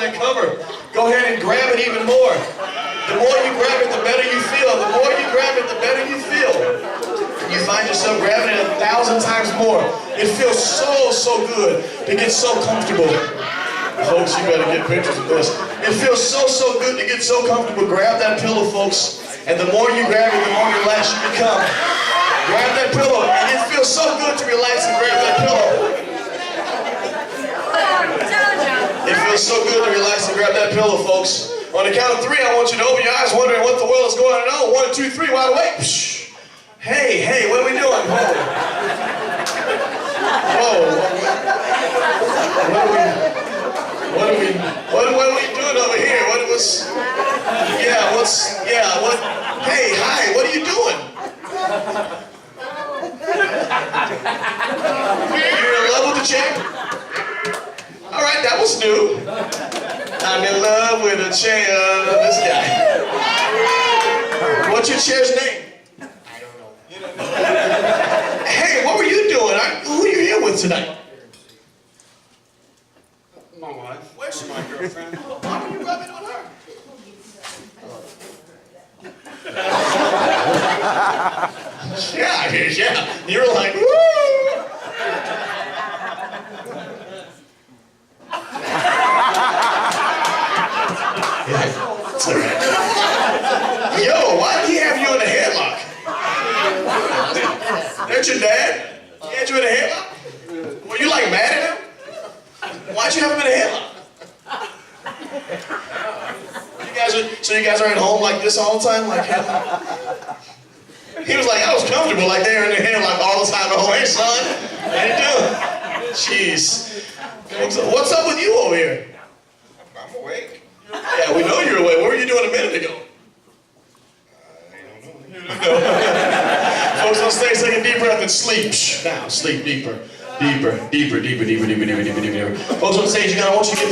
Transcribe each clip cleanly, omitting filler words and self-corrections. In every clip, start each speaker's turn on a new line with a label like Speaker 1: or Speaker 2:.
Speaker 1: that cover. Go ahead and grab it even more. The more you grab it, the better you feel. The more you grab it, the better you feel. You find yourself grabbing it 1,000 times more. It feels so good to get so comfortable. Folks, you better get pictures of this. It feels so good to get so comfortable. Grab that pillow, folks. And the more you grab it, the more relaxed you become. Grab that pillow, and it feels so good to relax and grab that pillow. It feels so good to relax and grab that pillow, folks. On the count of 3, I want you to open your eyes, wondering what the world is going on. 1, 2, 3, wide awake. Hey, what are we doing? Whoa. What are we doing over here? Hey, hi, what are you doing? You're in love with the chair? All right, that was new. I'm in love with a chair. This guy. What's your chair's name? I don't know. You don't know. Hey, what were you doing? Who are you here with tonight?
Speaker 2: My wife.
Speaker 1: Where's
Speaker 2: my girlfriend?
Speaker 1: Why were you rubbing on her? Yeah. You were like, woo! It's all right. Yo, why did he have you in a headlock? That's your dad? He had you in a headlock? Were you like mad at him? Why'd you have him in a headlock? So you guys are at home like this all the time? Like him? He was like, I was comfortable like they were in the headlock all the time. Oh, hey son, how you doing? Jeez. What's up with you over here?
Speaker 2: I'm awake.
Speaker 1: Yeah, we know you're awake. What were you doing a minute ago?
Speaker 2: I don't know.
Speaker 1: Folks on stage, take a deep breath and sleep. Now, sleep deeper. Deeper. Folks on stage, I want you to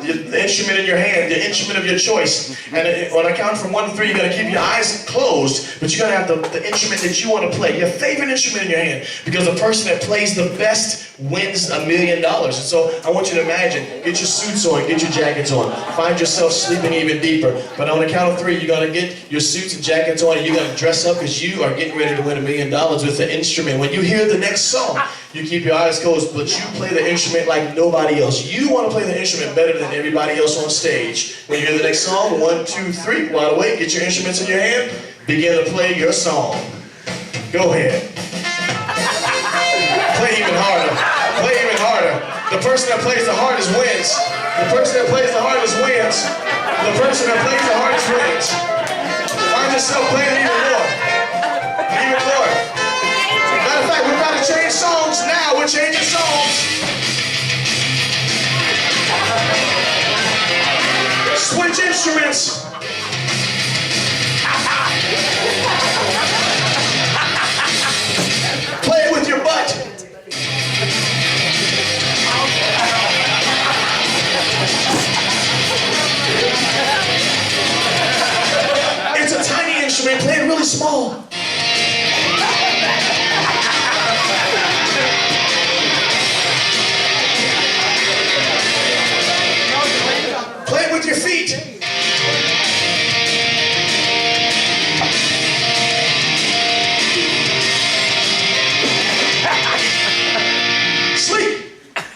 Speaker 1: get the instrument in your hand, the instrument of your choice. And when I count from 1 to 3, you got to keep your eyes closed, but you got to have the instrument that you want to play, your favorite instrument in your hand, because the person that plays the best wins $1 million. And so I want you to imagine, get your suits on, get your jackets on, find yourself sleeping even deeper. But on the count of 3, you're going to get your suits and jackets on, and you're going to dress up because you are getting ready to win $1 million with the instrument. When you hear the next song, you keep your eyes closed, but you play the instrument like nobody else. You want to play the instrument better than everybody else on stage. When you hear the next song, 1, 2, 3, wide awake, get your instruments in your hand, begin to play your song. Go ahead. Play even harder. Play even harder. The person that plays the hardest wins. The person that plays the hardest wins. The person that plays the hardest wins. Find yourself playing even more. Even more. Matter of fact, we're about to change songs now. We're changing songs. Switch instruments. Play it with your butt. It's a tiny instrument. Play it really small. Play it with your feet. Sleep.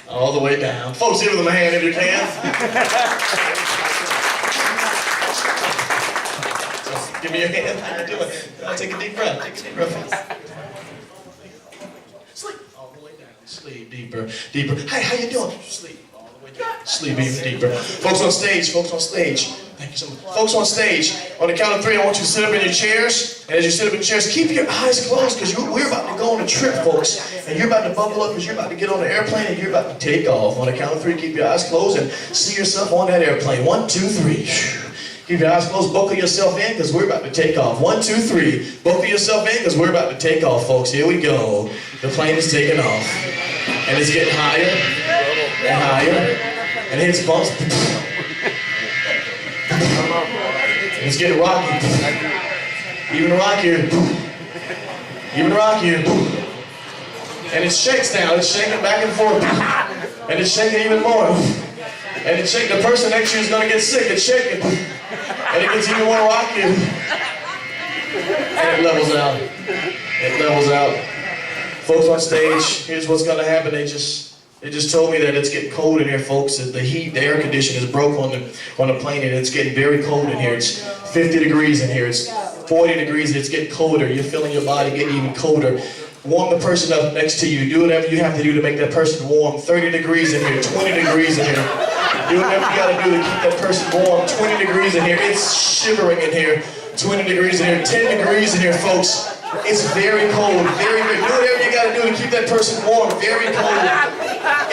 Speaker 1: All the way down. Folks, give them a hand if you can. Give me your hand. How you doing? Take a deep breath. Take a deep breath. Sleep. All the way down. Sleep deeper. Hey, how you doing? Sleep. Sleep even deeper. Folks on stage. Thank you so much. Folks on stage, on the count of 3, I want you to sit up in your chairs. And as you sit up in your chairs, keep your eyes closed because we're about to go on a trip, folks. And you're about to buckle up because you're about to get on an airplane and you're about to take off. On the count of 3, keep your eyes closed and see yourself on that airplane. 1, 2, 3. Keep your eyes closed, buckle yourself in because we're about to take off. 1, 2, 3. Buckle yourself in because we're about to take off, folks. Here we go. The plane is taking off. And it's getting higher and higher. And it hits bumps. It's getting rocky. Even rockier. And it shakes now. It's shaking back and forth. And it's shaking even more. And the person next to you is going to get sick and shaking. And it gets even more rocky. And it levels out. It levels out. Folks on stage, here's what's going to happen. They just told me that it's getting cold in here, folks. The heat, the air conditioner is broke on the plane, and it's getting very cold in here. It's 50 degrees in here. It's 40 degrees, and it's getting colder. You're feeling your body getting even colder. Warm the person up next to you. Do whatever you have to do to make that person warm. 30 degrees in here, 20 degrees in here. Do whatever you gotta do to keep that person warm. 20 degrees in here. It's shivering in here. 20 degrees in here. 10 degrees in here, folks. It's very cold. Very good. Do whatever you gotta do to keep that person warm. Very cold.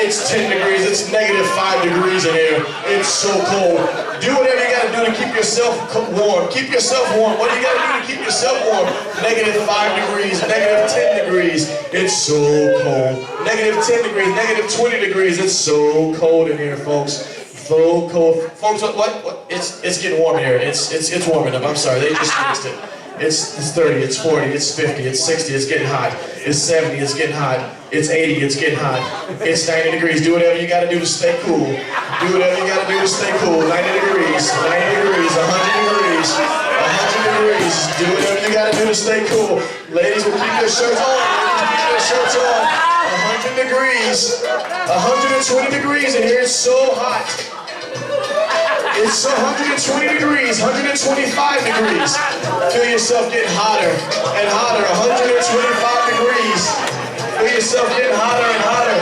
Speaker 1: It's 10 degrees. It's negative 5 degrees in here. It's so cold. Do whatever you gotta do to keep yourself warm. Keep yourself warm. What do you gotta do to keep yourself warm? Negative 5 degrees. Negative 10 degrees. It's so cold. Negative 10 degrees. Negative 20 degrees. It's so cold in here, folks. So cold. Folks, what? It's getting warm here. It's warming up. I'm sorry. They just fixed it. It's 30, it's 40, it's 50, it's 60, it's getting hot. It's 70, it's getting hot. It's 80, it's getting hot. It's 90 degrees. Do whatever you gotta do to stay cool. Do whatever you gotta do to stay cool. 90 degrees, 90 degrees, 100 degrees, 100 degrees. Do whatever you gotta do to stay cool. Ladies will keep their shirts on. Ladies will keep their shirts on. 100 degrees, 120 degrees in here. It's so hot. It's 120 degrees, 125 degrees. Feel yourself getting hotter and hotter. 125 degrees. Feel yourself getting hotter and hotter.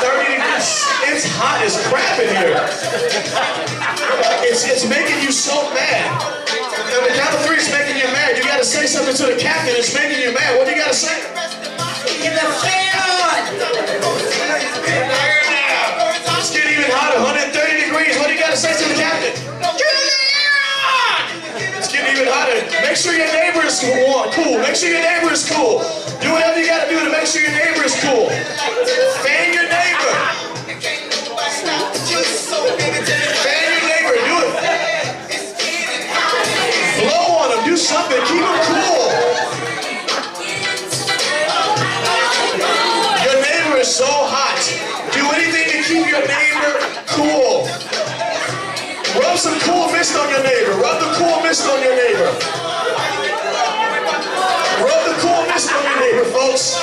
Speaker 1: 130 degrees. It's hot as crap in here. It's making you so mad. And the count of three is making you mad. You gotta say something to the captain. It's making you mad. What do you gotta say?
Speaker 3: Get the fan on!
Speaker 1: It's getting even hotter. 130 degrees. What do you gotta say to the captain? It's getting even hotter. Make sure your neighbor is cool. Make sure your neighbor is cool. Do whatever you gotta do to make sure your neighbor is cool. Fan your neighbor. Fan your neighbor. Do it. Blow on him. Do something. Keep him cool. Your neighbor is so hot. Do anything to keep your neighbor cool. Rub some cool mist on your neighbor. Rub the cool mist on your neighbor. Rub the cool mist on your neighbor, folks.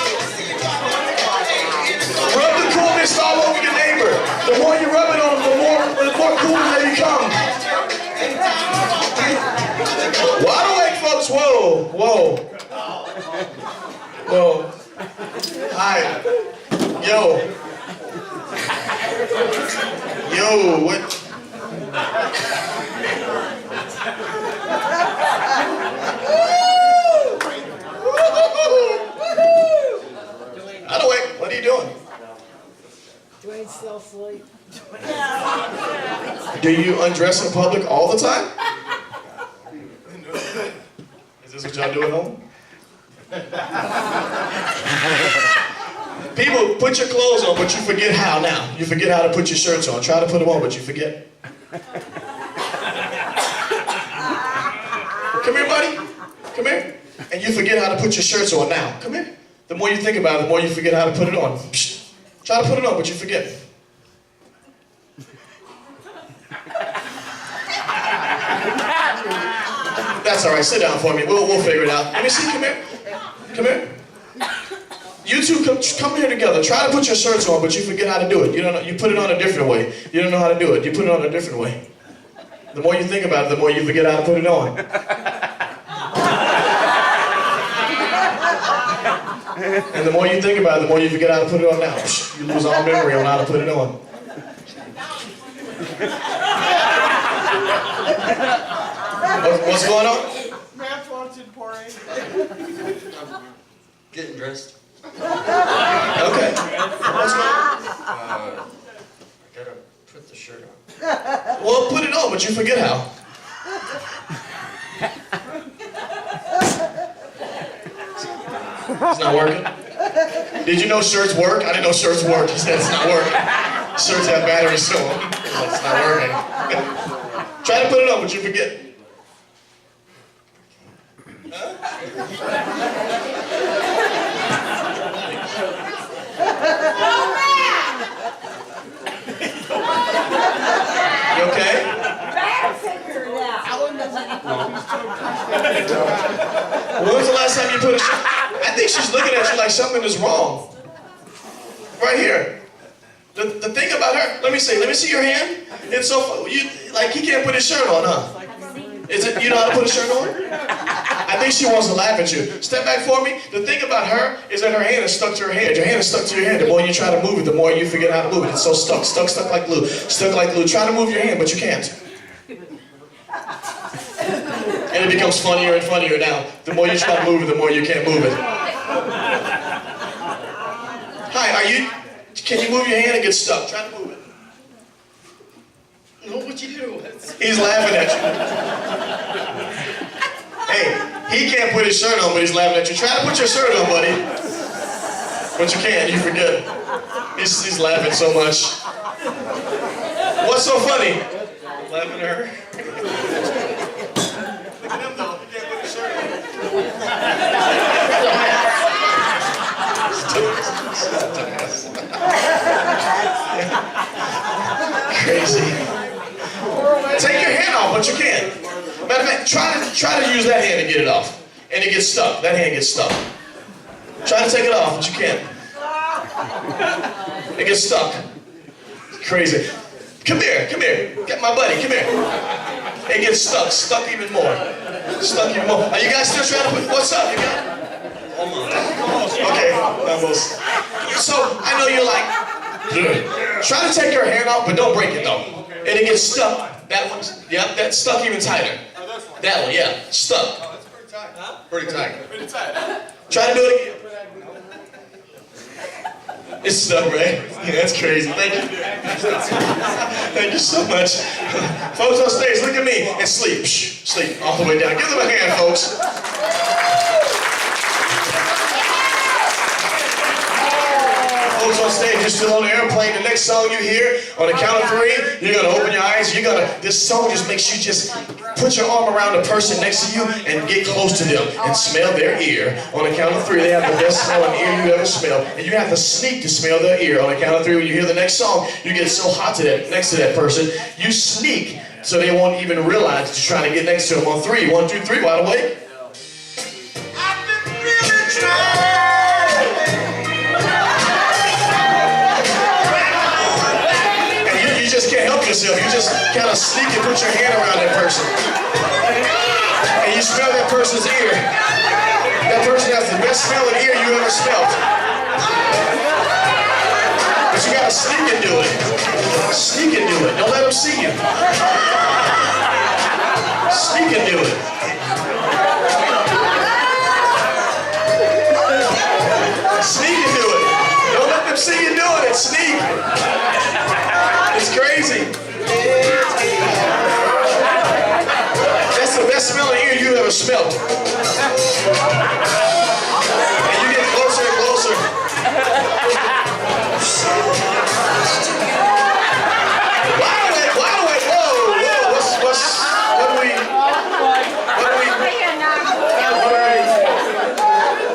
Speaker 1: Rub the cool mist all over your neighbor. The more you rub it on them, the more cool they become. Wide awake, folks. Whoa, whoa. Whoa. Hi. Yo. Yo, what? I don't wait. What are you doing?
Speaker 3: Dwayne's still asleep.
Speaker 1: Do you undress in public all the time? Is this what y'all do at home? People, put your clothes on, but you forget how now. You forget how to put your shirts on. Try to put them on, but you forget. Come here, buddy. Come here. And you forget how to put your shirts on now. Come here. The more you think about it, the more you forget how to put it on. Psst. Try to put it on, but you forget. That's all right. Sit down for me. We'll figure it out. Let me see. Come here. Come here. You two come here together. Try to put your shirts on, but you forget how to do it. You don't know, you put it on a different way. You don't know how to do it. You put it on a different way. The more you think about it, the more you forget how to put it on. And the more you think about it, the more you forget how to put it on now. You lose all memory on how to put it on. What's going on?
Speaker 3: Math wanted pouring.
Speaker 2: Getting dressed.
Speaker 1: Okay. What's going on?
Speaker 2: I gotta put the shirt on.
Speaker 1: Well, put it on, but you forget how. It's not working. Did you know shirts work? I didn't know shirts work. He said it's not working. Shirts have batteries to them. It's not working. Try to put it on, but you forget. Huh? When was the last time you put a shirt? I think she's looking at you like something is wrong. Right here. The thing about her, let me see your hand. It's so, like he can't put his shirt on, huh? Is it, you know how to put a shirt on? I think she wants to laugh at you. Step back for me. The thing about her is that her hand is stuck to her head. Your hand is stuck to your head. The more you try to move it, the more you forget how to move it. It's so stuck like glue. Stuck like glue. Try to move your hand, but you can't. And it becomes funnier and funnier now. The more you try to move it, the more you can't move it. Hi, can you move your hand and get stuck? Try to move it.
Speaker 2: No, what you do?
Speaker 1: He's laughing at you. Hey, he can't put his shirt on, but he's laughing at you. Try to put your shirt on, buddy. But you can't, you forget. He's laughing so much. What's so funny? Laughing at her. Look at him though, he can't put his shirt on. Crazy. Take your hand off, but you can't. Matter of fact, try to use that hand and get it off. And it gets stuck. That hand gets stuck. Try to take it off, but you can't. It gets stuck. Crazy. Come here. Get my buddy, come here. It gets stuck even more. Stuck even more. Are you guys still trying to put, what's up? You got it? Almost. Okay, almost. So, I know you're like, try to take your hand off, but don't break it though. And it gets stuck. That one's, yep, that's stuck even tighter. That one, yeah, stuck.
Speaker 2: Oh, that's pretty tight. Huh?
Speaker 1: Pretty tight.
Speaker 2: Pretty tight, huh?
Speaker 1: Try to do it again. It's stuck, right? Yeah, that's crazy. Thank you. Thank you so much. Folks on stage, look at me and sleep. Shh, sleep all the way down. Give them a hand, folks. Folks on stage, you're still on the airplane. The next song you hear, on the count of 3, you're gonna open your eyes. This song just makes you just put your arm around the person next to you and get close to them and smell their ear. On the count of 3, they have the best smelling ear you ever smelled. And you have to sneak to smell their ear. On the count of 3, when you hear the next song, you get so hot next to that person, you sneak so they won't even realize that you're trying to get next to them. On 3, 1, 2, 3, by the way. I've been really trying. You just can't help yourself. You just kind of sneak and put your hand around that person. And you smell that person's ear. That person has the best smelling ear you ever smelled. But you gotta sneak and do it. Sneak and do it. Don't let them see you. Sneak and do it. Sneak and do it. Don't let them see you doing it. Sneak. It's crazy. That's the best smelling ear you ever smelled. And you get closer and closer. Why do we,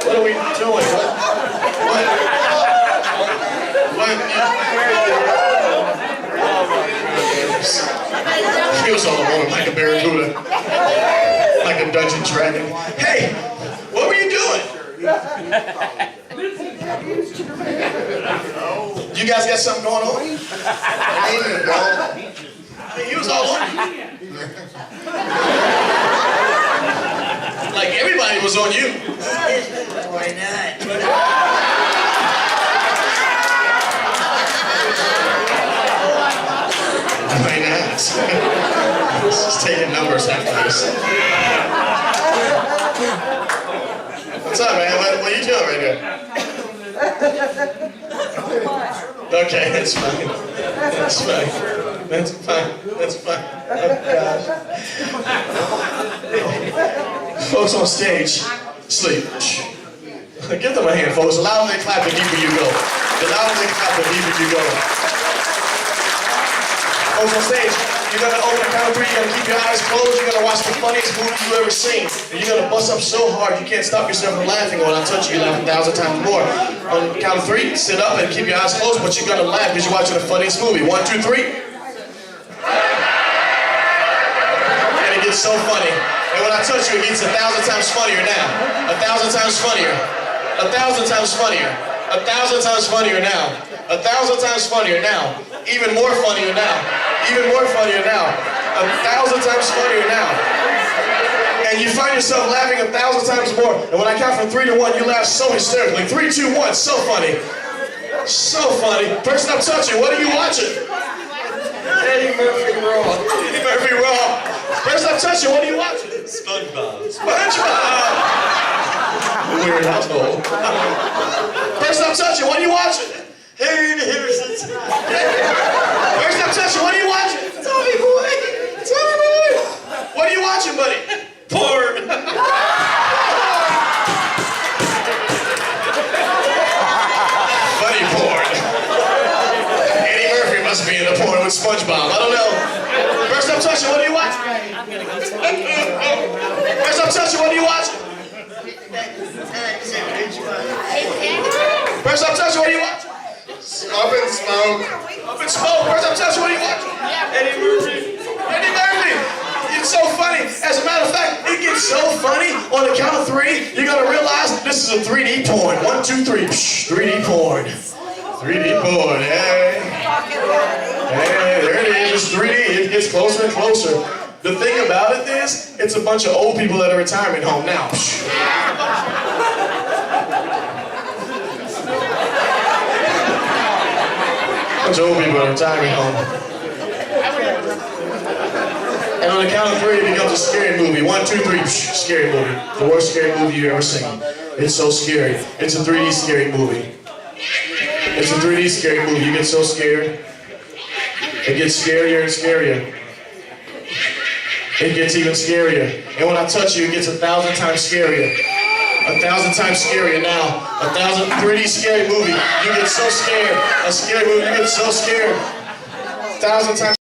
Speaker 1: what are we doing? He was all alone like a barracuda, like a dungeon dragon. Hey, what were you doing? You guys got something going on? He was all on you. Like everybody was on you.
Speaker 3: Why not?
Speaker 1: Why not? Just taking numbers after this. What's up, man? What are you doing right here? Okay, that's fine. That's fine. That's fine. That's fine. Oh, folks on stage, sleep. Give them a hand, folks. The louder they clap, the deeper you go. The louder they clap, the deeper you go. Folks on stage, you're gonna open the count of 3, you're gonna keep your eyes closed, you're gonna watch the funniest movie you ever seen. And you're gonna bust up so hard you can't stop yourself from laughing. When I touch you, you laugh 1,000 times more. On the count of 3, sit up and keep your eyes closed, but you're gonna laugh because you're watching the funniest movie. 1, 2, 3. And it gets gets so funny. And when I touch you, it gets 1,000 times funnier now. 1,000 times funnier. 1,000 times funnier. 1,000 times funnier now. 1,000 times funnier now. Even more funnier now. Even more funnier now. 1,000 times funnier now. And you find yourself laughing 1,000 times more. And when I count from 3 to 1, you laugh so hysterically. 3, 2, 1, so funny. So funny. Person I'm touching, what are you watching?
Speaker 2: Eddie Murphy Raw.
Speaker 1: Eddie Murphy Raw. Person I'm touching, what are you watching?
Speaker 2: SpongeBob.
Speaker 1: SpongeBob. Weird household. Person I'm touching, what are you watching?
Speaker 2: Harry and Henderson's.
Speaker 1: Person I'm touching, what are you watching?
Speaker 2: Tommy Boy.
Speaker 1: Tommy Boy. What are you watching, buddy?
Speaker 2: Porn.
Speaker 1: Funny porn. Eddie Murphy must be in the porn with SpongeBob. I don't know. Person I'm touching, what are you watching? Person I'm touching, what are you watching? Person I'm touching, what are you watching?
Speaker 3: Up in smoke.
Speaker 1: Up in smoke. Person I'm touching, what are you watching?
Speaker 2: Eddie Murphy.
Speaker 1: Eddie Murphy. It's so funny. As a matter of fact, it gets so funny. On the count of 3, you're gonna realize this is a 3D porn. 1, 2, 3. 3D porn. 3D porn. Hey. Hey, there it is. It's 3D. It gets closer and closer. The thing about it is, it's a bunch of old people at a retirement home now. Bunch of old people at a retirement home. And on the count of 3, it becomes a scary movie. 1, 2, 3, scary movie. The worst scary movie you've ever seen. It's so scary. It's a 3D scary movie. It's a 3D scary movie. You get so scared. It gets scarier and scarier. It gets even scarier. And when I touch you, it gets 1,000 times scarier. 1,000 times scarier now. 1,000 3D scary movie. You get so scared. A scary movie, you get so scared. 1,000 times